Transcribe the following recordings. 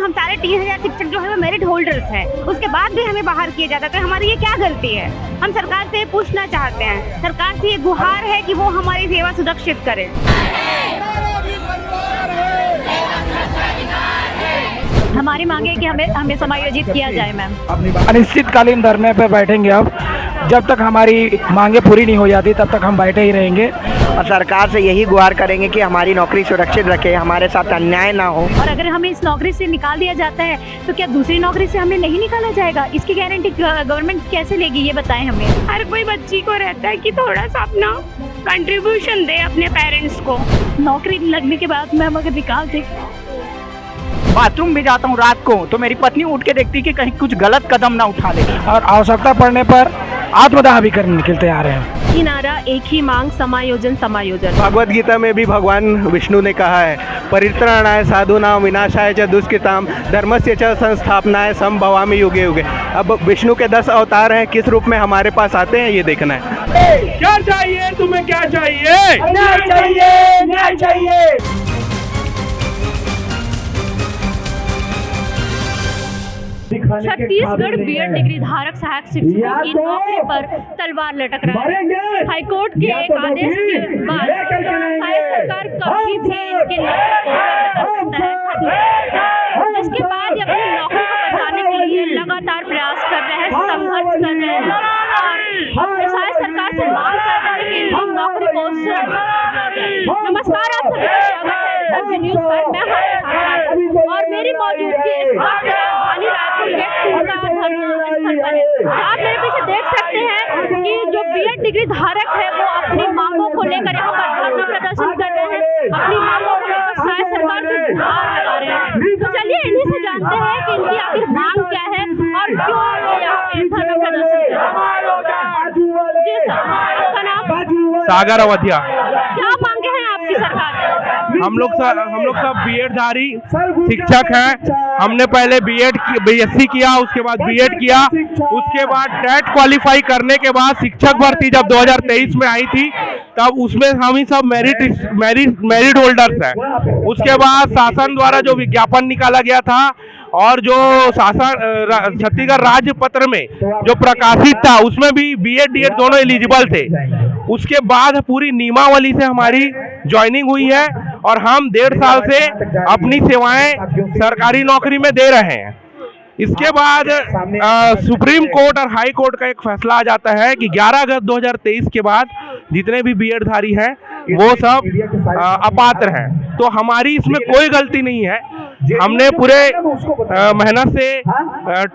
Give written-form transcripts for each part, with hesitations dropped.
हम सारे 30,000 शिक्षक जो है वो मेरिट होल्डर्स हैं, उसके बाद भी हमें बाहर किया जाता है, तो हमारी ये क्या गलती है? हम सरकार से पूछना चाहते हैं, सरकार से ये गुहार है कि वो हमारी सेवा सुरक्षित करे। हमारी मांग है कि हमें समायोजित किया जाए मैम। अनिश्चितकालीन धरने पे बैठेंगे अब, जब तक हमारी मांगे पूरी नहीं हो जाती तब तक हम बैठे ही रहेंगे और सरकार से यही गुहार करेंगे कि हमारी नौकरी सुरक्षित रखे, हमारे साथ अन्याय ना हो। और अगर हमें इस नौकरी से निकाल दिया जाता है तो क्या दूसरी नौकरी से हमें नहीं निकाला जाएगा? इसकी गारंटी गवर्नमेंट कैसे लेगी, ये बताएं हमें। हर कोई बच्ची को रहता है कि थोड़ा सा अपना कंट्रीब्यूशन दे अपने पेरेंट्स को। नौकरी लगने के बाद मैम अगर निकाल दे, बाथरूम भी जाता हूँ रात को तो मेरी पत्नी उठ के देखती कि कहीं कुछ गलत कदम ना उठा ले, और आवश्यकता पड़ने पर आत्मदाह भी करने निकलते आ रहे हैं। ये नारा एक ही मांग, समायोजन समायोजन। भगवद गीता में भी भगवान विष्णु ने कहा है, परित्राणाय साधूनां विनाशाय च दुष्कृतां धर्मस्य च संस्थापनाय संभवामि युगे युगे। अब विष्णु के 10 अवतार हैं, किस रूप में हमारे पास आते हैं ये देखना है। क्या चाहिए तुम्हें, क्या चाहिए? न्याय चाहिए, न्याय चाहिए। छत्तीसगढ़ बीएड डिग्री धारक सहायक शिक्षकों की नौकरी पर तलवार लटक रहा है। हाईकोर्ट के एक आदेश के बाद राज्य सरकार कभी भी इनकी नौकरी को रद्द कर सकता है, जिसके बाद ये अपनी नौकरी को बचाने के लिए लगातार प्रयास कर रहे हैं, संघर्ष कर रहे हैं और राज्य सरकार से मांग कर रहे हैं कि इनकी नौकरी को सुरक्षित। नमस्कार, आप सभी का स्वागत है न्यूज पर। मैं और मेरी मौजूदगी इस वक्त राजधानी रायपुर गेट 2 का धरना स्थल पर है। आप मेरे पीछे देख सकते हैं कि जो बीएड डिग्री धारक है वो अपनी मांगों को लेकर यहाँ पर धरना प्रदर्शन कर रहे हैं, अपनी मांगों को लेकर शायद सरकार से गुहार लगा रहे हैं। तो चलिए इन्हीं से जानते हैं कि इनकी आखिर मांग क्या है और क्यों वो यहाँ पे धरना प्रदर्शन कर रहे हैं। जी सर, आपका नाम? सागर अवधिया। क्या मांगे हैं आपकी सरकार से? हम लोग सब बीएड धारी शिक्षक हैं। हमने पहले बीएससी किया, उसके बाद बीएड किया, उसके बाद टेट क्वालिफाई करने के बाद शिक्षक भर्ती जब 2023 में आई थी तब उसमें हम ही सब मेरिट होल्डर्स हैं। उसके बाद शासन द्वारा जो विज्ञापन निकाला गया था और जो शासन छत्तीसगढ़ राज्य पत्र में जो प्रकाशित था उसमें भी बीएड डीएड दोनों एलिजिबल थे। उसके बाद पूरी नियमावली से हमारी ज्वाइनिंग हुई है और हम 1.5 साल से अपनी सेवाएं सरकारी नौकरी में दे रहे हैं। इसके बाद सुप्रीम कोर्ट और हाई कोर्ट का एक फैसला आ जाता है कि 11 अगस्त 2023 के बाद जितने भी बीएड धारी हैं वो सब अपात्र हैं। तो हमारी इसमें कोई गलती नहीं है, हमने पूरे मेहनत से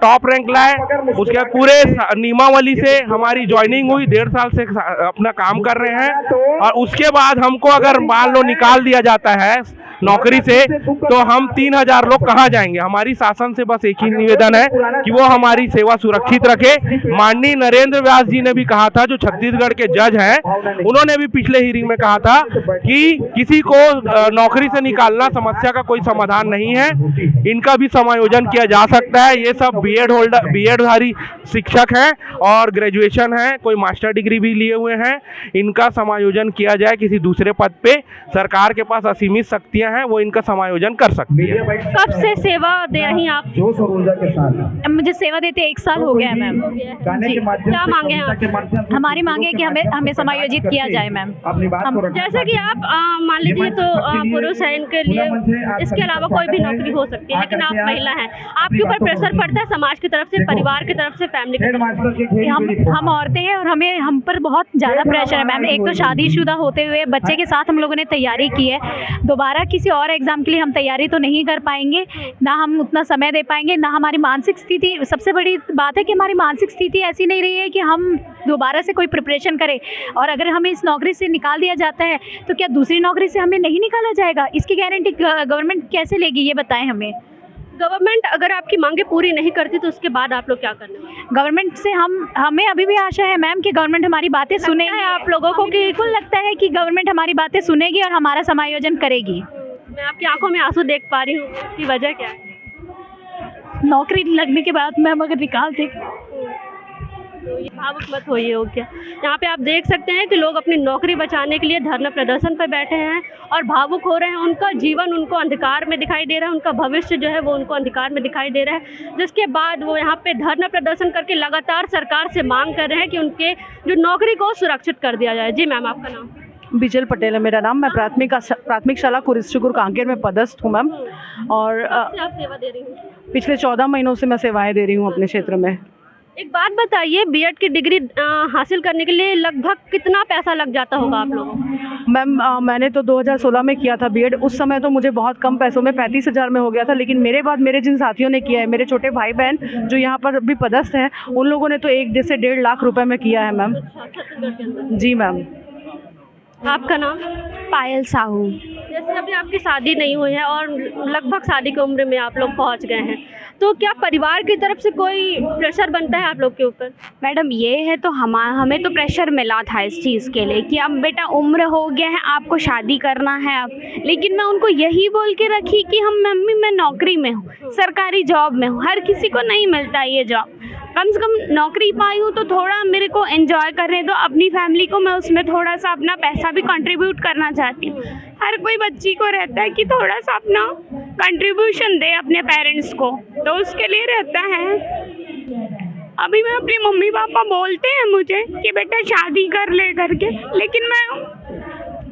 टॉप रैंक लाए, उसके बाद पूरे नियमावली से हमारी ज्वाइनिंग हुई, 1.5 साल से अपना काम कर रहे हैं। और उसके बाद हमको अगर मान लो निकाल दिया जाता है नौकरी से तो हम 3,000 लोग कहाँ जाएंगे? हमारी शासन से बस एक ही निवेदन है कि वो हमारी सेवा सुरक्षित रखे। माननीय नरेंद्र व्यास जी ने भी कहा था, जो छत्तीसगढ़ के जज हैं, उन्होंने भी पिछले हीयरिंग में कहा था कि किसी को नौकरी से निकालना समस्या का कोई समाधान नहीं है, इनका भी समायोजन किया जा सकता है। ये सब बीएड धारी शिक्षक हैं और ग्रेजुएशन है, कोई मास्टर डिग्री भी लिए हुए हैं, इनका समायोजन किया जाए किसी दूसरे पद पे। सरकार के पास असीमित शक्तियां हैं, वो इनका समायोजन कर सकती है। कब से सेवा दे रही हैं आप? मुझे सेवा देते 1 साल हो गया है मैम। जी, क्या मांगे हैं आप? हमारी मांगे है कि हमें समायोजित किया जाए मैम। जैसे कि आप मान लीजिए तो पुरुष है, इनके लिए इसके अलावा कोई भी नौकरी हो सकती है, लेकिन आप महिला हैं, आपके ऊपर प्रेशर पड़ता है समाज की तरफ से, परिवार की तरफ से, फैमिली की तरफ से। हम औरतें हैं और हम पर बहुत ज़्यादा प्रेशर है मैम। एक तो शादीशुदा होते हुए बच्चे के साथ हम लोगों ने तैयारी की है, दोबारा किसी और एग्जाम के लिए हम तैयारी तो नहीं कर पाएंगे, ना हम उतना समय दे पाएंगे, ना हमारी मानसिक स्थिति, सबसे बड़ी बात है कि हमारी मानसिक स्थिति ऐसी नहीं रही है कि हम दोबारा से कोई प्रिपरेशन करें। और अगर हमें इस नौकरी से निकाल दिया जाता है तो क्या दूसरी नौकरी से हमें नहीं निकाला जाएगा? इसकी गारंटी गवर्नमेंट कैसे लेगी, ये बताएं हमें। गवर्नमेंट अगर आपकी मांगे पूरी नहीं करती तो उसके बाद आप लोग क्या करने वाले? गवर्नमेंट से हमें अभी भी आशा है मैम कि गवर्नमेंट हमारी बातें सुनेगी। आप लोगों को बिल्कुल लगता है कि गवर्नमेंट हमारी बातें सुनेगी और हमारा समायोजन करेगी। मैं आपकी आंखों में आंसू देख पा रही हूँ, इसकी वजह क्या है? नौकरी लगने के बाद मैम अगर निकाल दे तो ये भावुक मत होइए हो क्या। यहाँ पे आप देख सकते हैं कि लोग अपनी नौकरी बचाने के लिए धरना प्रदर्शन पर बैठे हैं और भावुक हो रहे हैं। उनका जीवन उनको अंधकार में दिखाई दे रहा है, उनका भविष्य जो है वो उनको अंधकार में दिखाई दे रहा है, जिसके बाद वो यहाँ पे धरना प्रदर्शन करके लगातार सरकार से मांग कर रहे हैं कि उनके जो नौकरी को सुरक्षित कर दिया जाए। जी मैम, आपका नाम? बिजल पटेल है मेरा नाम। मैं प्राथमिक शाला कुरिश्रीपुर कांकेर में पदस्थ हूँ मैम। और आप सेवा दे रही हूँ? पिछले 14 महीनों से मैं सेवाएं दे रही हूँ अपने क्षेत्र में। एक बात बताइए, बीएड की डिग्री हासिल करने के लिए लगभग कितना पैसा लग जाता होगा आप लोगों को? मैम मैंने तो 2016 में किया था बीएड। उस समय तो मुझे बहुत कम पैसों में 35,000 में हो गया था, लेकिन मेरे बाद मेरे जिन साथियों ने किया है, मेरे छोटे भाई बहन जो यहाँ पर भी पदस्थ हैं, उन लोगों ने तो 1 से 1.5 लाख रुपए में किया है मैम। छत्तीसगढ़ के अंदर? जी मैम। आपका नाम? पायल साहू। जैसे अभी आपकी शादी नहीं हुई है और लगभग शादी की उम्र में आप लोग पहुंच गए हैं, तो क्या परिवार की तरफ से कोई प्रेशर बनता है आप लोग के ऊपर? मैडम ये है तो हमें तो प्रेशर मिला था इस चीज़ के लिए कि अब बेटा उम्र हो गया है, आपको शादी करना है अब। लेकिन मैं उनको यही बोल के रखी कि मम्मी मैं नौकरी में हूँ, सरकारी जॉब में हूँ, हर किसी को नहीं मिलता ये जॉब। कम से कम नौकरी पाई हूँ तो थोड़ा मेरे को एंजॉय करने दो, अपनी फैमिली को मैं उसमें थोड़ा सा अपना पैसा भी कंट्रीब्यूट करना चाहती हूँ। हर कोई बच्ची को रहता है कि थोड़ा सा अपना कंट्रीब्यूशन दे अपने पेरेंट्स को, तो उसके लिए रहता है। अभी मैं अपने मम्मी पापा बोलते हैं मुझे कि बेटा शादी कर ले करके, लेकिन मैं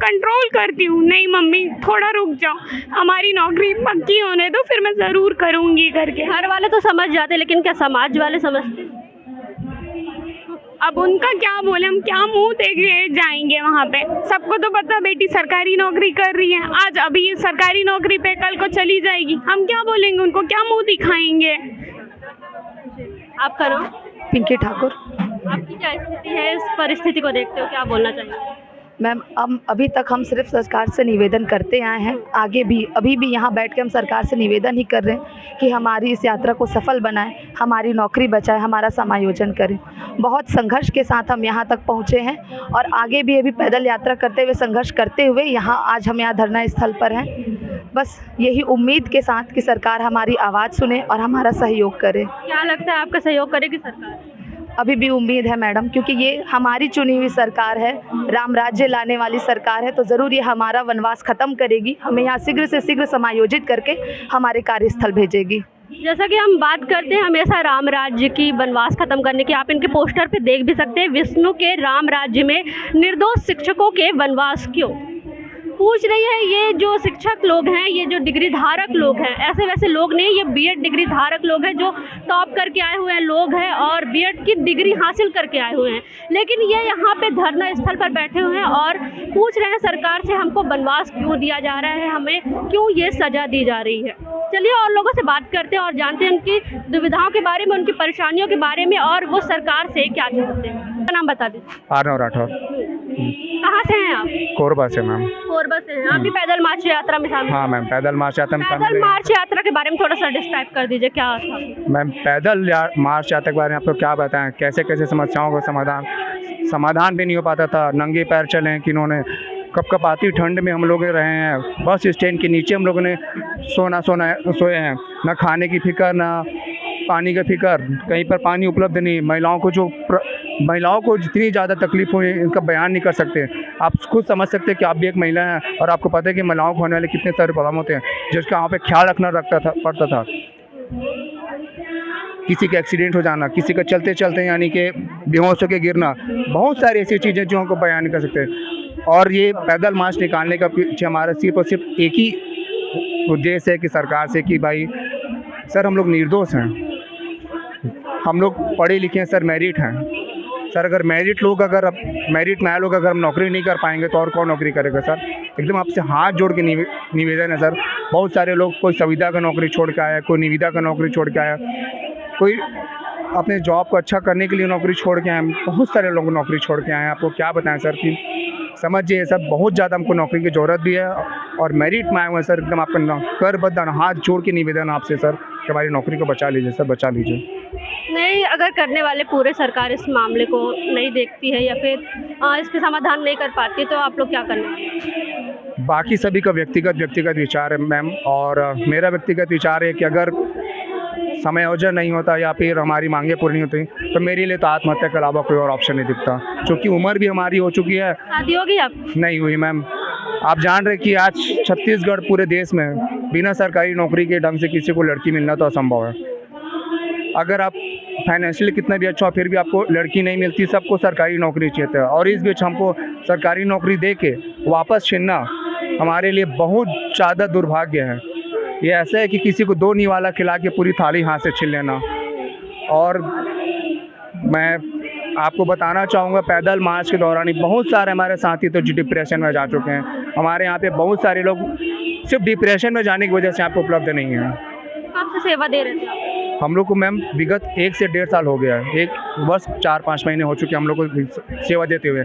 कंट्रोल करती हूँ, नहीं मम्मी थोड़ा रुक जाओ, हमारी नौकरी पक्की होने दो, फिर मैं ज़रूर करूँगी करके। घर वाले तो समझ जाते, लेकिन क्या समाज वाले समझते? अब उनका क्या बोले, हम क्या मुंह देख के जाएंगे वहाँ पे। सबको तो पता बेटी सरकारी नौकरी कर रही है, आज अभी ये सरकारी नौकरी पे कल को चली जाएगी, हम क्या बोलेंगे उनको, क्या मुंह दिखाएंगे। आपका नाम? पिंकी ठाकुर। आपकी क्या स्थिति है, इस परिस्थिति को देखते हो क्या बोलना चाहिए? मैम अभी तक हम सिर्फ सरकार से निवेदन करते आए हैं, आगे भी अभी भी यहाँ बैठ के हम सरकार से निवेदन ही कर रहे हैं कि हमारी इस यात्रा को सफल बनाएं, हमारी नौकरी बचाएं, हमारा समायोजन करें। बहुत संघर्ष के साथ हम यहाँ तक पहुँचे हैं और आगे भी अभी पैदल यात्रा करते हुए, संघर्ष करते हुए यहाँ आज हम यहाँ धरना स्थल पर हैं। बस यही उम्मीद के साथ कि सरकार हमारी आवाज़ सुने और हमारा सहयोग करे। क्या लगता है आपका सहयोग करेगी सरकार? अभी भी उम्मीद है मैडम, क्योंकि ये हमारी चुनी हुई सरकार है, राम राज्य लाने वाली सरकार है, तो ज़रूर ये हमारा वनवास ख़त्म करेगी, हमें यहाँ शीघ्र से शीघ्र समायोजित करके हमारे कार्यस्थल भेजेगी। जैसा कि हम बात करते हैं हमेशा राम राज्य की, वनवास खत्म करने की, आप इनके पोस्टर पे देख भी सकते हैं, विष्णु के राम राज्य में निर्दोष शिक्षकों के वनवास क्यों? पूछ रही है ये जो शिक्षक लोग हैं, ये जो डिग्री धारक लोग हैं, ऐसे वैसे लोग नहीं, ये बीएड डिग्री धारक लोग हैं, जो टॉप करके आए हुए हैं लोग हैं और बीएड की डिग्री हासिल करके आए हुए हैं, लेकिन ये यहाँ पे धरना स्थल पर बैठे हुए हैं और पूछ रहे हैं सरकार से हमको वनवास क्यों दिया जा रहा है, हमें क्यों ये सज़ा दी जा रही है। चलिए और लोगों से बात करते हैं और जानते हैं उनकी दुविधाओं के बारे में, उनकी परेशानियों के बारे में और वो सरकार से क्या चाहते हैं। आपका नाम बता दीजिए। आर्नव राठौर। कहाँ से हैं आप? कोरबा से मैम। कोरबा से हैं। आप भी पैदल मार्च यात्रा में शामिल? हाँ मैम, पैदल मार्च यात्रा में शामिल। पैदल मार्च यात्रा के बारे में थोड़ा सा डिस्क्राइब कर दीजिए, क्या था? मैम पैदल मार्च यात्रा के बारे में आपको क्या बताएं, कैसे कैसे समस्याओं का समाधान भी नहीं हो पाता था। नंगे पैर चले हैं कि इन्होंने कपकपाती ठंड में हम लोग रहे हैं, बस स्टैंड के नीचे हम लोगों ने सोए हैं, ना खाने की फिक्र, ना पानी का फिक्र, कहीं पर पानी उपलब्ध नहीं। महिलाओं को जितनी ज़्यादा तकलीफ हुई इनका बयान नहीं कर सकते। आप खुद समझ सकते हैं कि आप भी एक महिला हैं और आपको पता है कि महिलाओं को होने वाले कितने सारे प्रॉब्लम होते हैं, जिसका वहाँ पे ख्याल रखना पड़ता था। किसी का एक्सीडेंट हो जाना, किसी का चलते चलते यानी कि बेहोश होकर गिरना, बहुत सारी ऐसी चीज़ें जो हमको बयान नहीं कर सकते। और ये पैदल मार्च निकालने का पीछे हमारा सिर्फ और सिर्फ एक ही उद्देश्य है कि सरकार से कि भाई सर हम लोग निर्दोष हैं, हम लोग पढ़े लिखे हैं सर, मेरिट हैं सर, अगर मेरिट में आए लोग अगर हम नौकरी नहीं कर पाएंगे तो और कौन नौकरी करेगा सर। एकदम आपसे हाथ जोड़ के निवेदन है सर। बहुत सारे लोग, कोई संविदा का नौकरी छोड़ के आया, कोई निविदा का नौकरी छोड़ के आया, कोई अपने जॉब को अच्छा करने के लिए नौकरी छोड़ के आए, बहुत सारे लोग नौकरी छोड़ के आए हैं। आपको क्या बताएं सर कि समझिए सर, बहुत ज़्यादा हमको नौकरी की ज़रूरत भी है और मेरिट में आए हुए हैं सर। एकदम आपका करबद्ध हाथ जोड़ के निवेदन आपसे सर कि हमारी नौकरी को बचा लीजिए सर, बचा लीजिए। नहीं, अगर करने वाले पूरे सरकार इस मामले को नहीं देखती है या फिर इसके समाधान नहीं कर पाती तो आप लोग क्या करने? बाकी सभी का व्यक्तिगत विचार है मैम, और मेरा व्यक्तिगत विचार है कि अगर समायोजन नहीं होता या फिर हमारी मांगें पूरी नहीं होती तो मेरे लिए तो आत्महत्या के अलावा कोई और ऑप्शन नहीं दिखता, क्योंकि उम्र भी हमारी हो चुकी है। शादी होगी आप? नहीं हुई मैम। आप जान रहे कि आज छत्तीसगढ़ पूरे देश में बिना सरकारी नौकरी के ढंग से किसी को लड़की मिलना तो असंभव है। अगर आप फाइनेंशियली कितना भी अच्छा हो फिर भी आपको लड़की नहीं मिलती, सबको सरकारी नौकरी चाहिए था, और इस बीच हमको सरकारी नौकरी दे के वापस छीनना हमारे लिए बहुत ज़्यादा दुर्भाग्य है। ये ऐसा है कि किसी को 2 निवाला खिला के पूरी थाली हाथ से छीन लेना। और मैं आपको बताना चाहूँगा पैदल मार्च के दौरान ही बहुत सारे हमारे साथी तो डिप्रेशन में जा चुके हैं। हमारे यहाँ पे बहुत सारे लोग सिर्फ डिप्रेशन में जाने की वजह से आपको उपलब्ध नहीं है। कब से सेवा दे रहे थे आप? हम लोग को मैम विगत 1 से 1.5 साल हो गया है, 1 वर्ष 4-5 महीने हो चुके हैं हम लोग को सेवा देते हुए।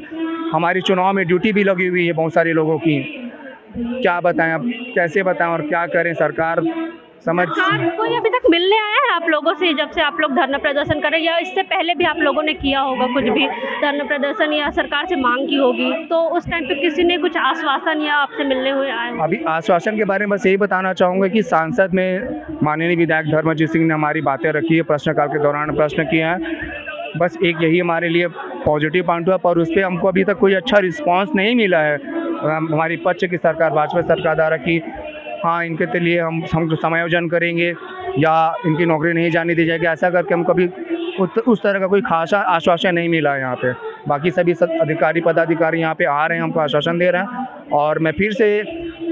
हमारी चुनाव में ड्यूटी भी लगी हुई है बहुत सारे लोगों की। क्या बताएं, अब कैसे बताएं और क्या करें, सरकार समझ। कोई अभी तक मिलने आया है आप लोगों से जब से आप लोग धरना प्रदर्शन कर रहे हैं, या इससे पहले भी आप लोगों ने किया होगा कुछ भी धरना प्रदर्शन या सरकार से मांग की होगी, तो उस टाइम पे किसी ने कुछ आश्वासन या आपसे मिलने हुए आए? अभी आश्वासन के बारे में बस यही बताना चाहूँगा कि सांसद में माननीय विधायक धर्मजीत सिंह ने हमारी बातें रखी है, प्रश्नकाल के दौरान प्रश्न किया है। बस एक यही हमारे लिए पॉजिटिव पॉइंट हुआ, पर उस पर हमको अभी तक कोई अच्छा रिस्पॉन्स नहीं मिला है हमारी पक्ष की सरकार, भाजपा सरकार द्वारा कि हाँ इनके के लिए हम समायोजन करेंगे या इनकी नौकरी नहीं जाने दी जाएगी। ऐसा करके हम कभी उस तरह का कोई खास आश्वासन नहीं मिला है यहाँ पे। बाकी सभी अधिकारी पदाधिकारी यहाँ पे आ रहे हैं, हमको आश्वासन दे रहे हैं। और मैं फिर से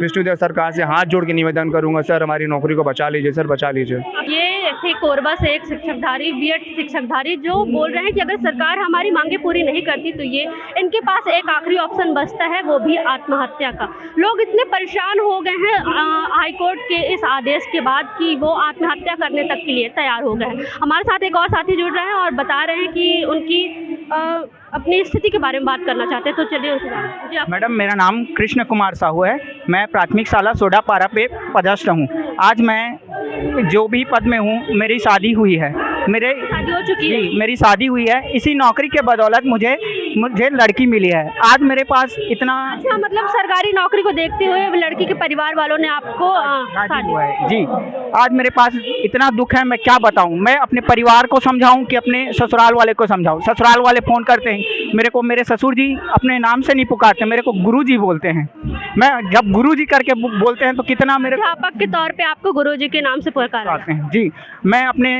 विष्णुदेव सरकार से हाथ जोड़ के निवेदन करूँगा, सर हमारी नौकरी को बचा लीजिए, सर बचा लीजिए। ये थे कोरबा से एक शिक्षकधारी, बीएड शिक्षकधारी, जो बोल रहे हैं कि अगर सरकार हमारी मांगे पूरी नहीं करती तो ये इनके पास एक आखिरी ऑप्शन बचता है, वो भी आत्महत्या का। लोग इतने परेशान हो गए हैं हाईकोर्ट के इस आदेश के बाद कि वो आत्महत्या करने तक के लिए तैयार हो गए हैं। हमारे साथ एक और साथी जुड़ रहे हैं और बता रहे हैं कि उनकी अपनी स्थिति के बारे में बात करना चाहते हैं, तो चलिए उनसे बात। जी मैडम, मेरा नाम कृष्ण कुमार साहू है। मैं प्राथमिक शाला सोडापारा पे पदस्थ हूँ। आज मैं जो भी पद में हूँ, मेरी शादी हुई है, शादी हो चुकी है? मेरी शादी हुई है। इसी नौकरी के बदौलत मुझे लड़की मिली है। आज मेरे पास इतना, अच्छा, मतलब सरकारी नौकरी को देखते हुए लड़की के परिवार वालों ने आपको शादी हुआ है जी। आज मेरे पास इतना दुख है, मैं क्या बताऊं। मैं अपने परिवार को समझाऊं कि अपने ससुराल वाले को समझाऊं। ससुराल वाले फ़ोन करते हैं मेरे को, मेरे ससुर जी अपने नाम से नहीं पुकारते, मेरे को गुरुजी बोलते हैं। मैं जब गुरुजी करके बोलते हैं तो कितना मेरे अध्यापक के तौर पे आपको गुरुजी के नाम से पुकारते हैं जी। मैं अपने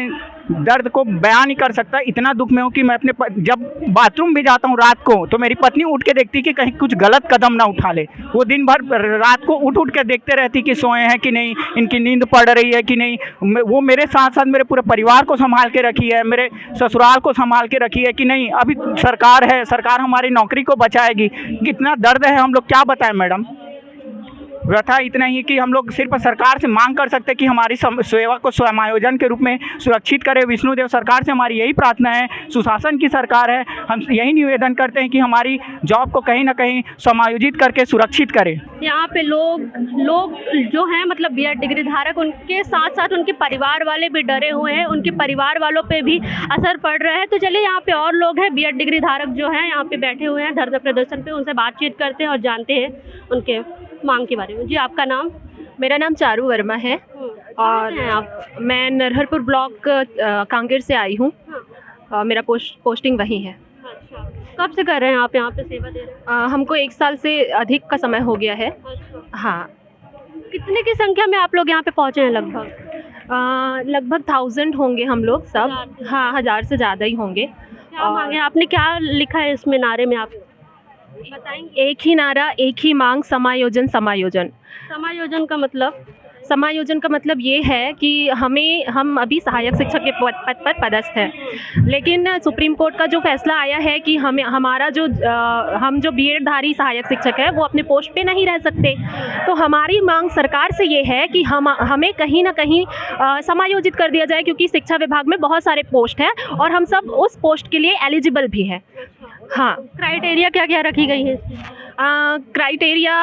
दर्द को बयान नहीं कर सकता, इतना दुख में हूँ कि मैं अपने जब बाथरूम भी जाता हूँ रात को तो मेरी पत्नी उठ के देखती कि कहीं कुछ गलत कदम ना उठा ले। वो दिन भर रात को उठ के देखते रहती कि सोए हैं कि नहीं, इनकी नींद पड़ रही है कि नहीं। वो मेरे साथ साथ मेरे पूरे परिवार को संभाल के रखी है, मेरे ससुराल को संभाल के रखी है कि नहीं अभी सरकार है, सरकार हमारी नौकरी को बचाएगी। कितना दर्द है, हम लोग क्या बताएं मैडम। व्यथा इतना ही कि हम लोग सिर्फ सरकार से मांग कर सकते हैं कि हमारी सेवा को समायोजन के रूप में सुरक्षित करे। विष्णुदेव सरकार से हमारी यही प्रार्थना है, सुशासन की सरकार है, हम यही निवेदन करते हैं कि हमारी जॉब को कहीं ना कहीं समायोजित करके सुरक्षित करें। यहाँ पे लोग जो हैं मतलब बीएड डिग्री धारक, उनके साथ साथ उनके परिवार वाले भी डरे हुए हैं, उनके परिवार वालों पे भी असर पड़ रहा है। तो चलिए यहाँ पे और लोग हैं बीएड डिग्री धारक जो हैं यहाँ पे बैठे हुए हैं धरना प्रदर्शन पे, उनसे बातचीत करते हैं और जानते हैं उनके मांग के बारे में। जी, आपका नाम? मेरा नाम चारू वर्मा है और मैं नरहरपुर ब्लॉक कांकेर से आई हूँ। मेरा पोस्टिंग वहीं है। अच्छा, कब से कर रहे हैं आप यहाँ पे सेवा दे रहे हैं? हमको 1 साल से अधिक का समय हो गया है। हाँ। कितने की संख्या में आप लोग यहाँ पे पहुँचे हैं? लगभग 1000 होंगे हम लोग सब। हाँ, 1000 से ज़्यादा ही होंगे। क्या मांगे आपने, क्या लिखा है इसमें नारे में, आप बताएंगे? एक ही नारा, एक ही मांग, समायोजन समायोजन। समायोजन का मतलब? समायोजन का मतलब ये है कि हम अभी सहायक शिक्षक के पद पर पदस्थ हैं, लेकिन सुप्रीम कोर्ट का जो फैसला आया है कि हम जो बीएड धारी सहायक शिक्षक है वो अपने पोस्ट पे नहीं रह सकते। तो हमारी मांग सरकार से ये है कि हमें कहीं ना कहीं समायोजित कर दिया जाए, क्योंकि शिक्षा विभाग में बहुत सारे पोस्ट हैं और हम सब उस पोस्ट के लिए एलिजिबल भी हैं। हाँ। क्राइटेरिया क्या क्या रखी गई है? क्राइटेरिया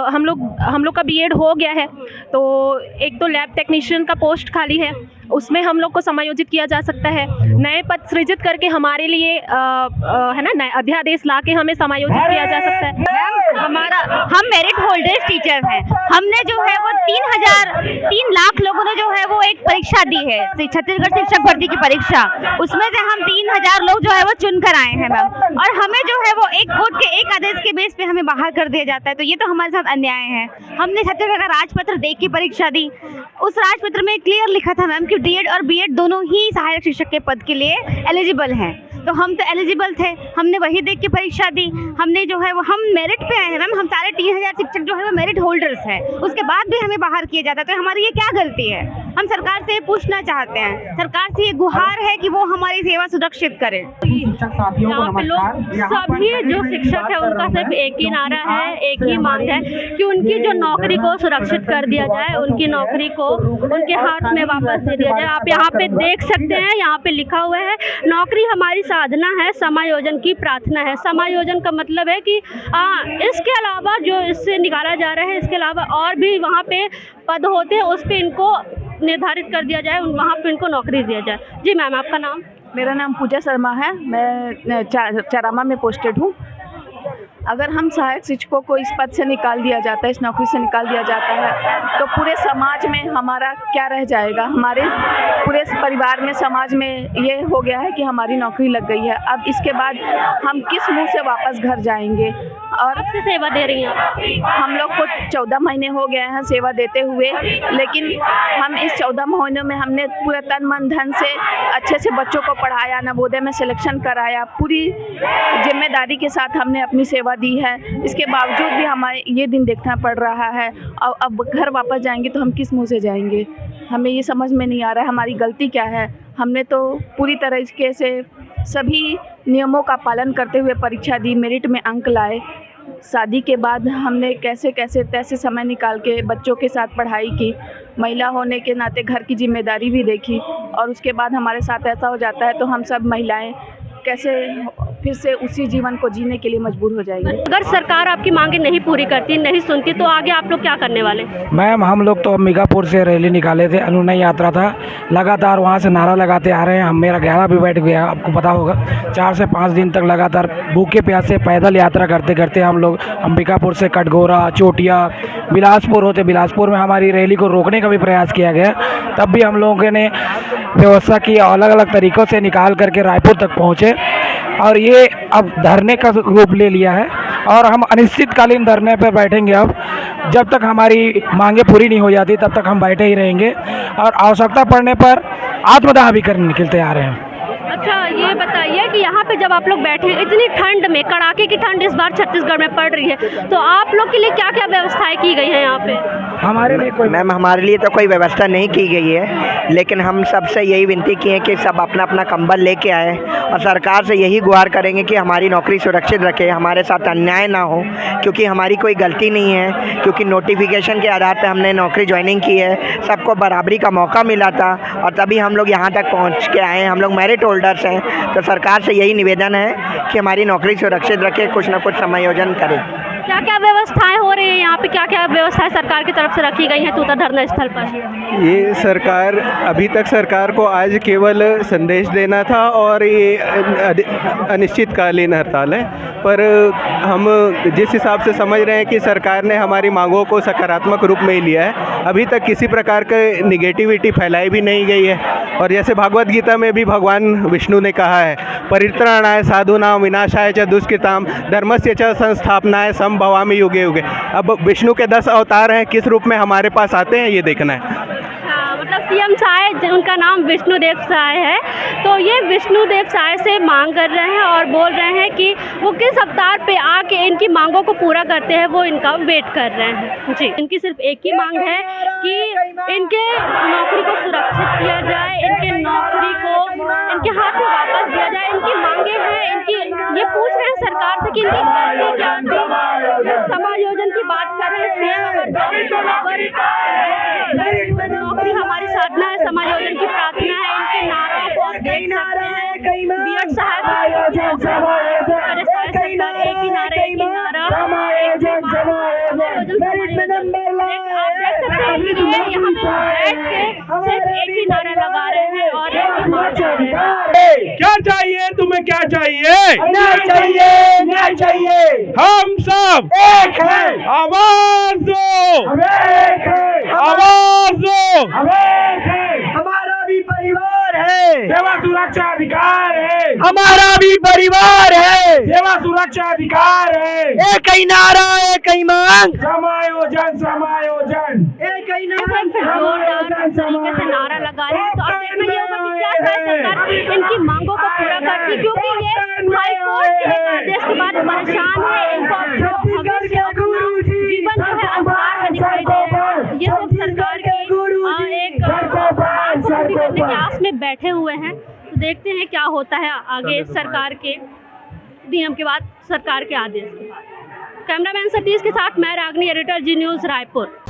हम लोग का बीएड हो गया है, तो एक तो लैब टेक्नीशियन का पोस्ट खाली है, उसमें हम लोग को समायोजित किया जा सकता है। नए पद सृजित करके हमारे लिए है ना नए अध्यादेश ला के हमें समायोजित किया जा सकता है। हम मेरिट होल्डर्स टीचर हैं। हमने जो है वो 3 लाख लोगों ने जो है वो एक परीक्षा दी है, छत्तीसगढ़ शिक्षक भर्ती की परीक्षा। उसमें से हम 3000 लोग जो है वो चुन कर आए हैं मैम, और हमें जो है वो एक कोर्ट के एक आदेश के बेस पे हमें बाहर कर दिया जाता है। तो ये तो हमारे साथ अन्याय है। हमने छत्तीसगढ़ का राजपत्र देख के परीक्षा दी। उस राजपत्र में क्लियर लिखा था मैम कि डीएड और बीएड दोनों ही सहायक शिक्षक के पद के लिए एलिजिबल हैं। तो हम तो एलिजिबल थे, हमने वही देख के परीक्षा दी। हमने जो है वो हम मेरिट पे आए हैं मैम। हम सारे 3000 शिक्षक जो है वो मेरिट होल्डर्स हैं, उसके बाद भी हमें बाहर किया जाता है। तो हमारी ये क्या गलती है? हम सरकार से पूछना चाहते हैं, सरकार से ये गुहार है कि वो हमारी सेवा सुरक्षित करे। सभी जो शिक्षक है उनका सिर्फ एक ही नारा है, एक ही मांग है कि उनकी जो नौकरी को सुरक्षित कर दिया जाए, उनकी नौकरी को उनके हाथ में वापस दे दिया जाए। आप यहाँ पे देख सकते हैं, यहाँ पे लिखा हुआ है नौकरी हमारी साधना है, समायोजन की प्रार्थना है। समायोजन का मतलब है कि इसके अलावा जो इससे निकाला जा रहा है, इसके अलावा और भी वहाँ पे पद होते हैं, उस पे इनको निर्धारित कर दिया जाए, वहाँ पे इनको नौकरी दिया जाए। जी मैम, आपका नाम? मेरा नाम पूजा शर्मा है, मैं चारामा में पोस्टेड हूँ। अगर हम सहायक शिक्षकों को इस पद से निकाल दिया जाता है, इस नौकरी से निकाल दिया जाता है, तो पूरे समाज में हमारा क्या रह जाएगा? हमारे पूरे परिवार में, समाज में ये हो गया है कि हमारी नौकरी लग गई है। अब इसके बाद हम किस मुंह से वापस घर जाएंगे? और आपसे सेवा दे रही हैं हम लोग को 14 महीने हो गए हैं सेवा देते हुए, लेकिन हम इस 14 महीनों में हमने पूरे तन मन धन से अच्छे से बच्चों को पढ़ाया, नवोदय में सिलेक्शन कराया, पूरी जिम्मेदारी के साथ हमने अपनी सेवा दी है। इसके बावजूद भी हमें ये दिन देखना पड़ रहा है। और अब घर वापस जाएंगे तो हम किस मुंह से जाएंगे? हमें ये समझ में नहीं आ रहा है हमारी गलती क्या है। हमने तो पूरी तरीके से सभी नियमों का पालन करते हुए परीक्षा दी, मेरिट में अंक लाए। शादी के बाद हमने कैसे कैसे तैसे समय निकाल के बच्चों के साथ पढ़ाई की, महिला होने के नाते घर की जिम्मेदारी भी देखी, और उसके बाद हमारे साथ ऐसा हो जाता है तो हम सब महिलाएं कैसे फिर से उसी जीवन को जीने के लिए मजबूर हो जाएंगे। अगर सरकार आपकी मांगे नहीं पूरी करती, नहीं सुनती, तो आगे आप लोग क्या करने वाले? मैम, हम लोग तो अंबिकापुर से रैली निकाले थे, अनुनय यात्रा था, लगातार वहाँ से नारा लगाते आ रहे हैं। हम मेरा गहरा भी बैठ गया, आपको पता होगा। 4 से 5 दिन तक लगातार भूखे प्यासे पैदल यात्रा करते करते हम लोग अंबिकापुर से कटघोरा, चोटिया, बिलासपुर होते, बिलासपुर में हमारी रैली को रोकने का भी प्रयास किया गया। तब भी हम लोगों ने व्यवस्था की, अलग अलग तरीक़ों से निकाल करके रायपुर तक पहुँचे, और ये अब धरने का रूप ले लिया है। और हम अनिश्चितकालीन धरने पर बैठेंगे। अब जब तक हमारी मांगे पूरी नहीं हो जाती तब तक हम बैठे ही रहेंगे, और आवश्यकता पड़ने पर आत्मदाह भी करने के लिए तैयार हैं। अच्छा, ये बताइए कि यहाँ पे जब आप लोग बैठे हैं, इतनी ठंड में, कड़ाके की ठंड इस बार छत्तीसगढ़ में पड़ रही है, तो आप लोग के लिए क्या क्या व्यवस्थाएं की गई हैं यहाँ पे? हमारे लिए कोई मैम, हमारे लिए तो कोई व्यवस्था नहीं की गई है, लेकिन हम सबसे यही विनती की है कि सब अपना अपना कंबल लेके आए, और सरकार से यही गुहार करेंगे कि हमारी नौकरी सुरक्षित रखे, हमारे साथ अन्याय ना हो, क्योंकि हमारी कोई गलती नहीं है। क्योंकि नोटिफिकेशन के आधार पर हमने नौकरी ज्वाइनिंग की है, सबको बराबरी का मौका मिला था, और तभी हम लोग यहाँ तक पहुँच के आए हैं। हम लोग मेरिट होल्डर्स हैं, तो सरकार से यही निवेदन है कि हमारी नौकरी सुरक्षित रखे, कुछ ना कुछ समायोजन करे। क्या क्या व्यवस्थाएं हो रही हैं यहाँ पे? क्या क्या व्यवस्थाएं सरकार की तरफ से रखी गई हैं तूता धरना स्थल पर? ये सरकार, अभी तक सरकार को आज केवल संदेश देना था, और ये अनिश्चितकालीन हड़ताल है। पर हम जिस हिसाब से समझ रहे हैं कि सरकार ने हमारी मांगों को सकारात्मक रूप में ही लिया है, अभी तक किसी प्रकार की निगेटिविटी फैलाई भी नहीं गई है। और जैसे भागवत गीता में भी भगवान विष्णु ने कहा है, परित्राणाय साधूनां विनाशाय च दुष्कृतां धर्मस्य च संस्थापनाय संभवामि युगे युगे। अब विष्णु के 10 अवतार हैं, किस रूप में हमारे पास आते हैं ये देखना है। मतलब सीएम साय, उनका नाम विष्णुदेव साय है, तो ये विष्णुदेव साय से मांग कर रहे हैं और बोल रहे हैं कि वो किस अवतार पे आके इनकी मांगों को पूरा करते हैं, वो इनका वेट कर रहे हैं। जी, इनकी सिर्फ एक ही मांग है कि इनके नौकरी को सुरक्षित किया जाए, इनके नौकरी को इनके हाथ में वापस दिया जाए। इनकी मांगे हैं, इनकी ये पूछ रहे हैं सरकार से कि इनकी गलती क्या थी। समायोजन की बात कर रहे हैं, नौकरी हमारी साधना है, समायोजन की प्रार्थना है। इनके नारों को आप देख सकते हैं, बीएड साहब एक ही नारा, आप देख सकते हैं लिए यहाँ पे बैठ के सिर्फ एक ही नारा लगा रहे हैं और एक ही मार्च कर रहे हैं। क्या चाहिए तुम्हें, क्या चाहिए? न्याय चाहिए, न्याय चाहिए। हम सब एक है, आवाज दो, हम एक है, आवाज दो। हम एक है। हमारा भी परिवार है, सेवा सुरक्षा अधिकार है, हमारा भी परिवार है, सेवा सुरक्षा अधिकार है। एक ही नारा, एक ही मांग, समायोजन, समायोजन। एक ही ऐसे फिर जोरदार तरीके से नारा लगा रहे हैं। तो अब देखना ये होगा कि क्या शायद सरकार इनकी मांगों को पूरा करती, क्योंकि ये हाई कोर्ट के एक आदेश के बाद परेशान है। इनको भविष्य अपना जीवन जो है अंधकार में दिखाई दे रहा है। ये सब सरकार की एक आस पूरी करने की आस में बैठे हुए हैं। तो देखते हैं क्या होता है आगे सरकार के नियम के बाद, सरकार के आदेश के बाद। कैमरामैन सतीश के साथ मैं रागनी, एडिटर जी न्यूज़ रायपुर।